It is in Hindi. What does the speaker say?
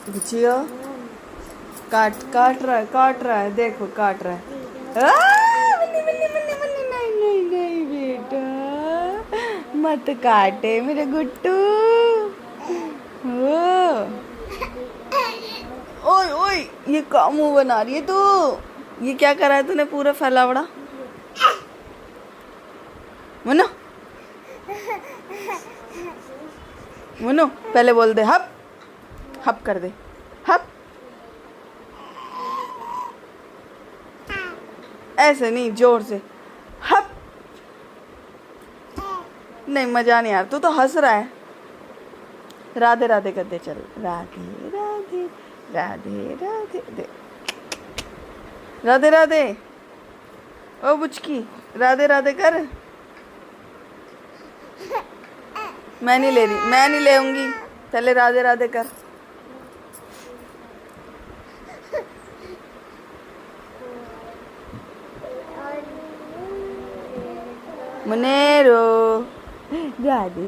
बुचिया काट काट रहा है, देखो काट रहा है। मन्नी मन्नी मन्नी मन्नी, नहीं नहीं नहीं बेटा, मत काटे मेरे गुट्टू। ओ, ओए ओए, ये क्या मुंह बना रही है तू? ये क्या करा है तूने पूरा फैलावड़ा? मनो मनो, पहले बोल दे हप, हप कर दे, हप। ऐसे नहीं, जोर से हप। नहीं मजा नहीं यार, तू तो हंस रहा है। राधे राधे कर दे, चल राधे राधे राधे राधे दे, राधे राधे। ओ बुचकी, राधे राधे कर। मैं नहीं ले रही, मैं नहीं लेऊंगी, पहले राधे राधे कर। मुनेरो राधे